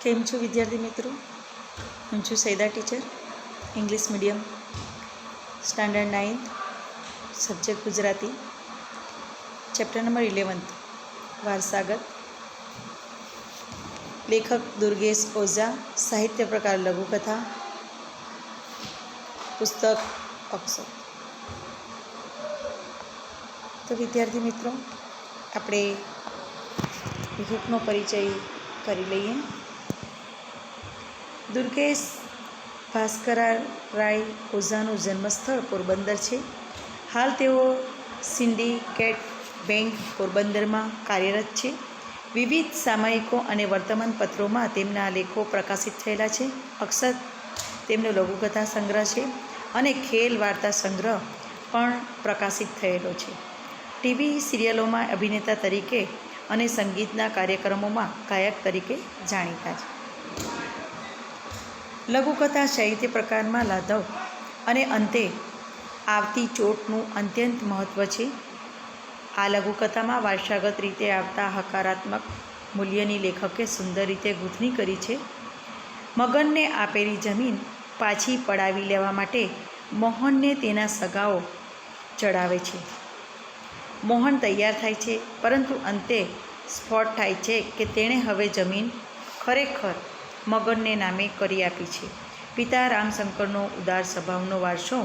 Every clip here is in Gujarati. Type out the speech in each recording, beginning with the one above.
કેમ છો વિદ્યાર્થી મિત્રો? હું છું Saida teacher, English medium, standard 9th, subject Gujarati, chapter number 11th, વારસાગત. લેખક દુર્ગેશ ઓઝા, સાહિત્ય પ્રકાર લઘુકથા, પુસ્તક અક્ષર. તો વિદ્યાર્થી મિત્રો, આપણે લેખકનો પરિચય કરી લઈએ. દુર્ગેશ ભાસ્કરરાય ઓઝાનું જન્મસ્થળ પોરબંદર છે. હાલ તેઓ સિન્ડિકેટ બેંક પોરબંદરમાં કાર્યરત છે. વિવિધ સામયિકો અને વર્તમાનપત્રોમાં તેમના લેખો પ્રકાશિત થયેલા છે. અક્ષર તેમનો લઘુકથા સંગ્રહ છે અને ખેલ વાર્તા સંગ્રહ પણ પ્રકાશિત થયેલો છે. ટીવી સિરિયલોમાં અભિનેતા તરીકે અને સંગીતના કાર્યક્રમોમાં ગાયક તરીકે જાણીતા છે. લઘુકથા સાહિત્ય પ્રકારમાં લાઘવ અને અંતે આવતી ચોટનું અત્યંત મહત્ત્વ છે. આ લઘુકથામાં વારસાગત રીતે આવતા હકારાત્મક મૂલ્યની લેખકે સુંદર રીતે ગૂંથણી કરી છે. મગનને આપેલી જમીન પાછી પડાવી લેવા માટે મોહનને તેના સગાઓ ચડાવે છે. મોહન તૈયાર થાય છે, પરંતુ અંતે સ્ફોટ થાય છે કે તેણે હવે જમીન ખરેખર મગનને નામે કરી આપી છે. પિતા રામશંકરનો ઉદાર સ્વભાવનો વારસો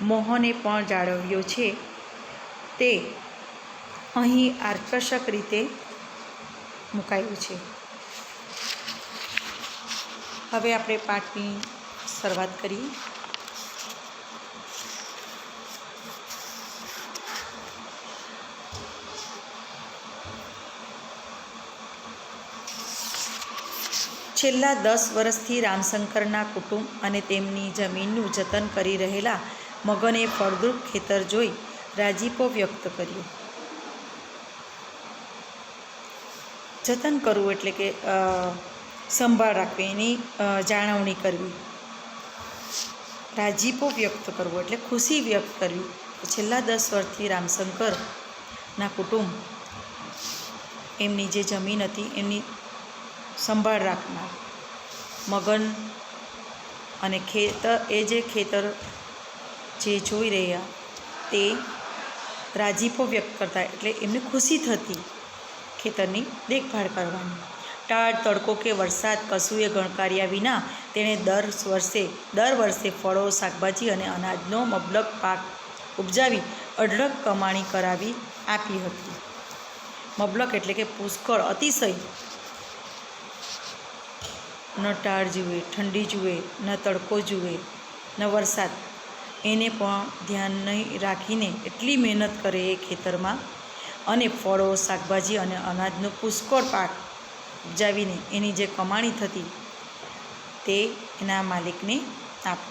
મોહને પણ જાળવ્યો છે. તે અહીં આકર્ષક રીતે મુકાયું છે. હવે આપણે પાઠની શરૂઆત કરીએ. છેલ્લા 10 વર્ષથી રામશંકરના કુટુંબ અને તેમની જમીનનું જતન કરી રહેલા મગને ફળદ્રુપ ખેતર જોઈ રાજીપો વ્યક્ત કર્યો. જતન કરવું એટલે કે સંભાળ રાખવી, એની જાળવણી કરવી. રાજીપો વ્યક્ત કરવો એટલે ખુશી વ્યક્ત કરવી. છેલ્લા 10 વર્ષથી રામશંકરના કુટુંબ એમની જે જમીન હતી એમની સંભાળ રાખનાર મગન અને ખેતર જે જોઈ રહ્યા તે રાજીપો વ્યક્ત કરતા, એટલે એમને ખુશી થતી ખેતરની દેખભાળ કરવાની. ટાળ, તડકો કે વરસાદ કશુંએ ગણકાર્યા વિના તેણે દર વર્ષે ફળો, શાકભાજી અને અનાજનો મબલક પાક ઉપજાવી અઢળક કમાણી કરાવી આપી હતી. મબલક એટલે કે પુષ્કળ, અતિશય. ન ટાળ જુએ, ઠંડી જુએ, ન તડકો જુએ, ન વરસાદ, એને પણ ધ્યાન નહીં રાખીને એટલી મહેનત કરે એ ખેતરમાં અને ફળો, શાકભાજી અને અનાજનો પુષ્કળ પાક ઉપજાવીને એની જે કમાણી થતી તે એના માલિકને આપે.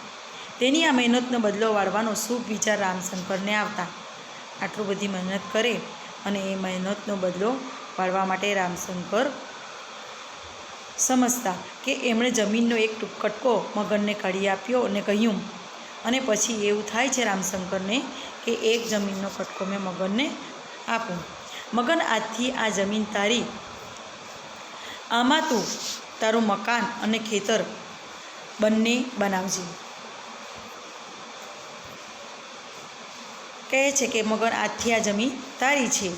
તેની આ મહેનતનો બદલો વાળવાનો શુભ વિચાર રામશંકરને આવતા. આટલું બધી મહેનત કરે અને એ મહેનતનો બદલો વાળવા માટે રામશંકર સમજતા કે એમણે જમીનનો એક કટકો મગનને કાઢી આપ્યો અને કહ્યું, અને પછી એવું થાય છે રામશંકરને કે એક જમીનનો કટકો મેં મગનને આપું. મગન, આજથી આ જમીન તારી. આમાં તું તારું મકાન અને ખેતર બંને બનાવજે. કહે છે કે મગન, આજથી આ જમીન તારી છે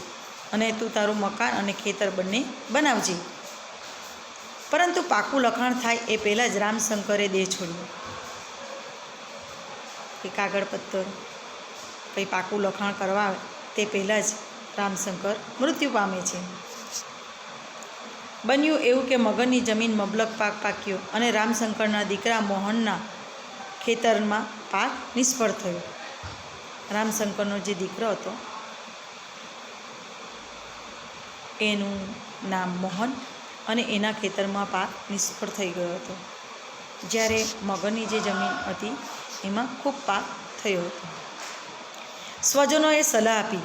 અને તું તારું મકાન અને ખેતર બંને બનાવજે. પરંતુ પાકું લખાણ થાય એ પહેલાં જ રામશંકરે દેહ છોડ્યો. કે કાગળ પત્તર કંઈ પાકું લખાણ કરવા તે પહેલાં જ રામશંકર મૃત્યુ પામે છે. બન્યું એવું કે મગનની જમીન મબલક પાક પાક્યો અને રામશંકરના દીકરા મોહનના ખેતરમાં પાક નિષ્ફળ થયો. રામશંકરનો જે દીકરો હતો એનું નામ મોહન, અને એના ખેતરમાં પાક નિષ્ફળ થઈ ગયો હતો. જ્યારે મગનની જે જમીન હતી એમાં ખૂબ પાક થયો હતો. સ્વજનોએ સલાહ આપી,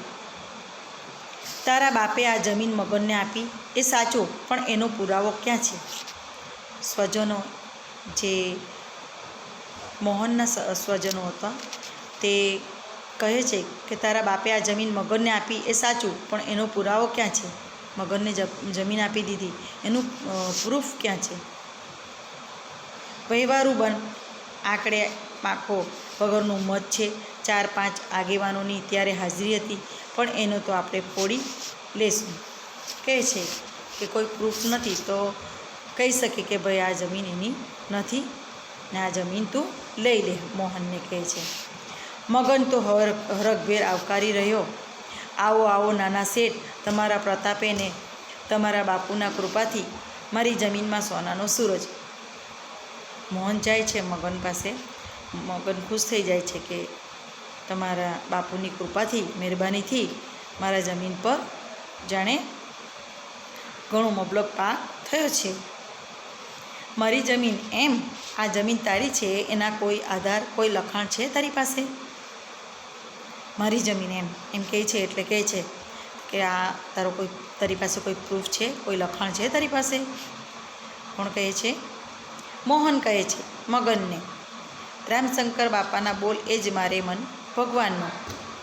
તારા બાપે આ જમીન મગનને આપી એ સાચું, પણ એનો પુરાવો ક્યાં છે? સ્વજનો, જે મોહનના સ્વજનો હતા, તે કહે છે કે તારા બાપે આ જમીન મગનને આપી એ સાચું, પણ એનો પુરાવો ક્યાં છે? મગનને જમીન આપી દીધી, એનું પ્રૂફ ક્યાં છે? વ્યવહારુ બન. આંકડે પાંખો વગરનું મત છે. 4-5 આગેવાનોની ત્યારે હાજરી હતી, પણ એનો તો આપણે ફોડી લેશું. કહે છે કે કોઈ પ્રૂફ નથી તો કહી શકે કે ભાઈ આ જમીન એની નથી ને આ જમીન તું લઈ લે, મોહનને કહે છે. મગન તો હરખભેર આવકારી રહ્યો. આવો આવો નાના શેઠ, તમારા પ્રતાપે ને તમારા બાપુના કૃપાથી મારી જમીનમાં સોનાનો સૂરજ. મોહન જાય છે મગન પાસે. મગન ખુશ થઈ જાય છે કે તમારા બાપુની કૃપાથી, મહેરબાનીથી મારા જમીન પર જાણે ઘણો મબલક પાક થયો છે. મારી જમીન એમ? આ જમીન તારી છે, એના કોઈ આધાર, કોઈ લખાણ છે તારી પાસે? મારી જમીન એમ કહે છે એટલે કહે છે કે આ તારી પાસે કોઈ પ્રૂફ છે, કોઈ લખાણ છે તારી પાસે? કોણ કહે છે? મોહન કહે છે મગનને. રામશંકર બાપાના બોલ એ જ મારે મન ભગવાનનો.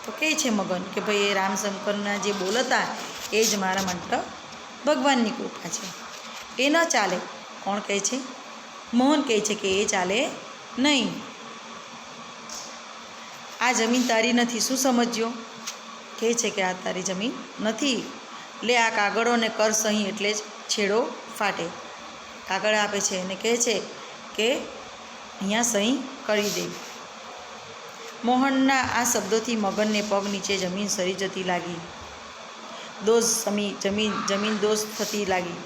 તો કહે છે મગન કે ભાઈ એ રામશંકરના જે બોલ હતા એ જ મારા મંત્ર ભગવાનની કૃપા છે. એ ન ચાલે. કોણ કહે છે? મોહન કહે છે કે એ ચાલે નહીં. આ જમીન તારી નથી, શું સમજ્યો? કહે છે કે આ તારી જમીન નથી. લે આ કાગળોને કર સહી, એટલે જ છેડો ફાટે. કાગળ આપે છે અને કહે છે કે અહીંયા સહી કરી દે. મોહનના આ શબ્દોથી મગનને પગ નીચે જમીન સરી જતી લાગી. જમીન દોષ થતી લાગી.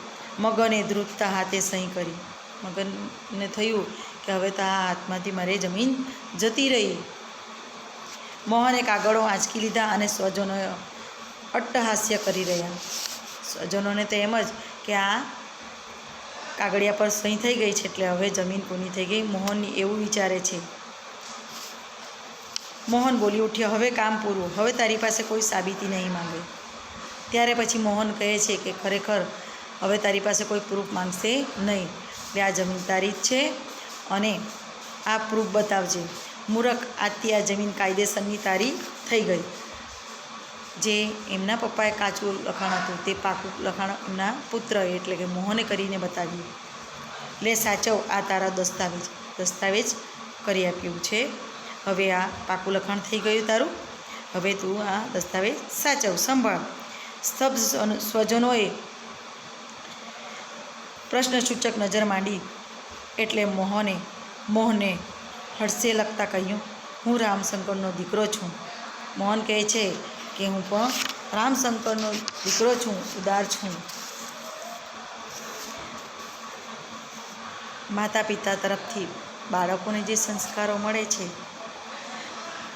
મગને ધ્રુજતા હાથે સહી કરી. મગનને થયું કે હવે તો આ હાથમાંથી મારે જમીન જતી રહી. મોહને કાગળો આંચકી લીધા અને સ્વજનોએ અટ્ટહાસ્ય કરી રહ્યા. સ્વજનોને તો એમ જ કે આ કાગળિયા પર સહી થઈ ગઈ છે એટલે હવે જમીન પૂરી થઈ ગઈ. મોહન એવું વિચારે છે. મોહન બોલી ઉઠ્યો, હવે કામ પૂરું, હવે તારી પાસે કોઈ સાબિતી નહીં માંગે. ત્યારે પછી મોહન કહે છે કે ખરેખર હવે તારી પાસે કોઈ પ્રૂફ માંગશે નહીં. એટલે આ જમીન તારી જ છે અને આ પ્રૂફ બતાવજે. મૂરખ, આજથી આ જમીન કાયદેસરની તારી થઈ ગઈ. જે એમના પપ્પાએ કાચું લખાણ હતું તે પાકું લખાણ એમના પુત્ર એટલે કે મોહને કરીને બતાવ્યું. લે સાચવ, આ તારા દસ્તાવેજ કરી આપ્યું છે. હવે આ પાકું લખાણ થઈ ગયું તારું. હવે તું આ દસ્તાવેજ સાચવ, સંભાળ. સ્તબ્ધ સ્વજનોએ પ્રશ્નસૂચક નજર માંડી એટલે મોહને હળસે લગતા કહ્યું, હું રામશંકરનો દીકરો છું. મોહન કહે છે કે હું પણ રામશંકરનો દીકરો છું, ઉદાર છું. માતા પિતા તરફથી બાળકોને જે સંસ્કારો મળે છે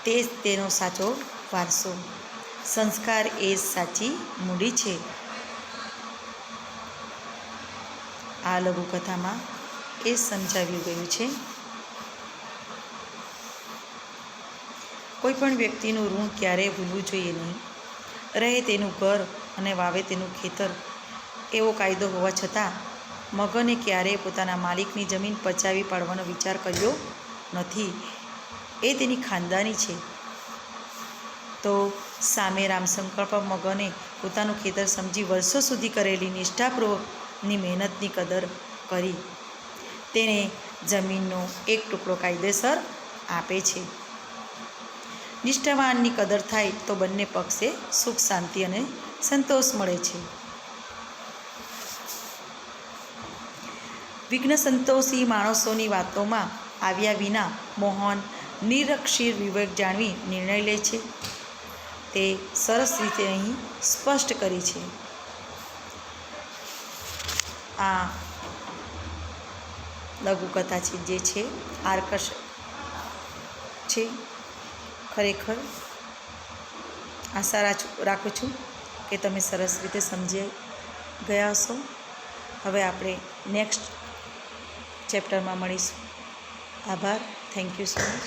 તે જ તેનો સાચો વારસો. સંસ્કાર એ જ સાચી મૂડી છે. આ લઘુકથામાં એ સમજાવ્યું ગયું છે. કોઈ પણ વ્યક્તિનું ઋણ ક્યારેય ભૂલવું જોઈએ નહીં. રહે તેનું ઘર અને વાવે તેનું ખેતર, એવો કાયદો હોવા છતાં મગને ક્યારેય પોતાના માલિકની જમીન પચાવી પાડવાનો વિચાર કર્યો નથી. એ તેની ખાનદાની છે. તો સામે રામશંકર પર મગને પોતાનું ખેતર સમજી વર્ષો સુધી કરેલી નિષ્ઠાપૂર્વકની મહેનતની કદર કરી. તેણે જમીનનો એક ટુકડો કાયદેસર આપે છે. નિષ્ઠાવાનની કદર થાય તો બંને પક્ષે સુખ, શાંતિ અને સંતોષ મળે છે. વિઘ્ન સંતોષી માણસોની વાતોમાં આવ્યા વિના મોહન નિરક્ષીર વિવેક જાણવી નિર્ણય લે છે. તે સરસ રીતે અહીં સ્પષ્ટ કરી છે. આ લઘુકથા છે જે છે આકર્ષક છે. ખરેખર આશા રાખું છું કે તમે સરસ રીતે સમજી ગયા હશો. હવે આપણે નેક્સ્ટ ચેપ્ટરમાં મળીશું. આભાર. Thank you so much.